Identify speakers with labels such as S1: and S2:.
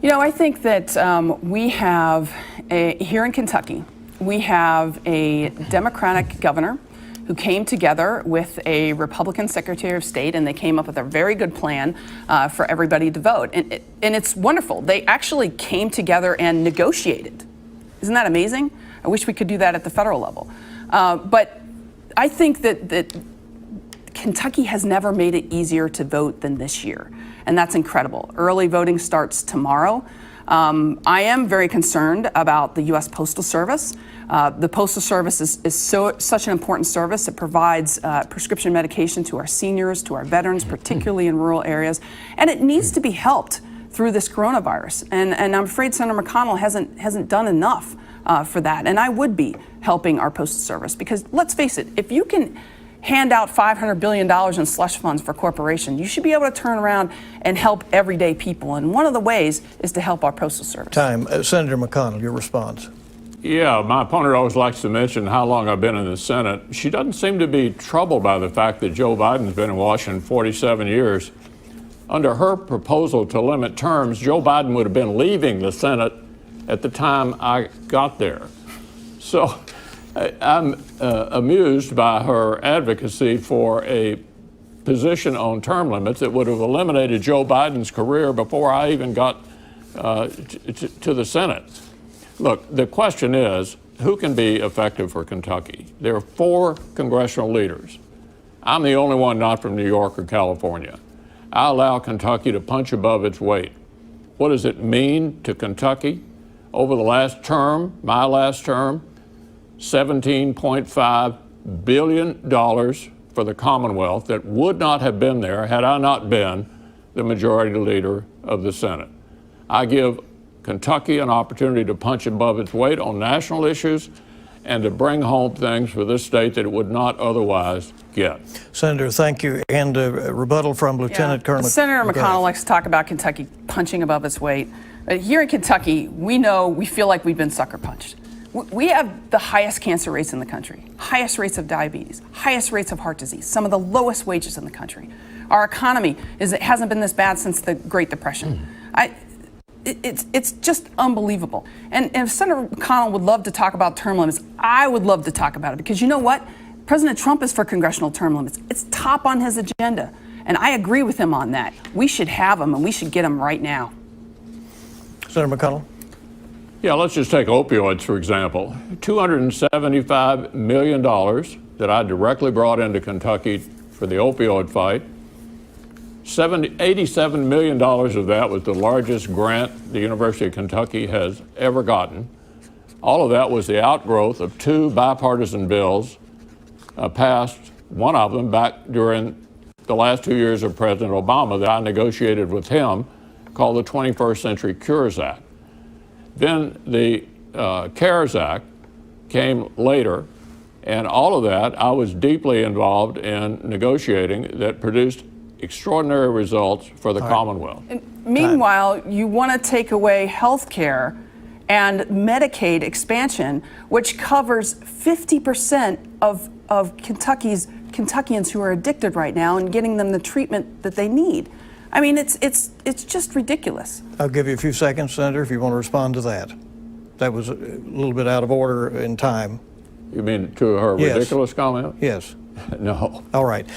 S1: You know, I think that here in Kentucky, we have a Democratic governor who came together with a Republican Secretary of State, and they came up with a very good plan for everybody to vote. And it's wonderful. They actually came together and negotiated. Isn't that amazing? I wish we could do that at the federal level. But I think that Kentucky has never made it easier to vote than this year, and that's incredible. Early voting starts tomorrow. I am very concerned about the U.S. Postal Service. The Postal Service is such an important service. It provides prescription medication to our seniors, to our veterans, particularly in rural areas, and it needs to be helped through this coronavirus. And I'm afraid Senator McConnell hasn't done enough for that. And I would be helping our Postal Service, because let's face it, if you can hand out $500 billion in slush funds for corporations, you should be able to turn around and help everyday people. And one of the ways is to help our Postal Service.
S2: Time. Senator McConnell, your response.
S3: Yeah, my opponent always likes to mention how long I've been in the Senate. She doesn't seem to be troubled by the fact that Joe Biden's been in Washington 47 years. Under her proposal to limit terms, Joe Biden would have been leaving the Senate at the time I got there. So I'm amused by her advocacy for a position on term limits that would have eliminated Joe Biden's career before I even got to the Senate. Look, the question is, who can be effective for Kentucky? There are 4 congressional leaders. I'm the only one not from New York or California. I allow Kentucky to punch above its weight. What does it mean to Kentucky? Over the last term, my last term, $17.5 billion for the Commonwealth that would not have been there had I not been the majority leader of the Senate. I give Kentucky an opportunity to punch above its weight on national issues and to bring home things for this state that it would not otherwise get.
S2: Senator, thank you. And a rebuttal from Lieutenant Colonel
S1: Senator McConnell likes to talk about Kentucky punching above its weight. Here in Kentucky, we feel like we've been sucker punched. We have the highest cancer rates in the country, highest rates of diabetes, highest rates of heart disease, some of the lowest wages in the country. Our economy hasn't been this bad since the Great Depression. It's just unbelievable. And if Senator McConnell would love to talk about term limits, I would love to talk about it, because you know what? President Trump is for congressional term limits. It's top on his agenda. And I agree with him on that. We should have them, and we should get them right now.
S2: Senator McConnell.
S3: Yeah, let's just take opioids, for example. $275 million that I directly brought into Kentucky for the opioid fight. $87 million of that was the largest grant the University of Kentucky has ever gotten. All of that was the outgrowth of 2 bipartisan bills passed, one of them back during the last 2 years of President Obama, that I negotiated with him, called the 21st Century Cures Act. Then the CARES Act came later, and all of that I was deeply involved in negotiating, that produced extraordinary results for the Commonwealth.
S1: And meanwhile, you want to take away health care and Medicaid expansion, which covers 50% of Kentuckians who are addicted right now, and getting them the treatment that they need. I mean, it's just ridiculous.
S2: I'll give you a few seconds, Senator, if you want to respond to that. That was a little bit out of order in time.
S3: You mean to her ridiculous comment?
S2: Yes.
S3: No.
S2: All right.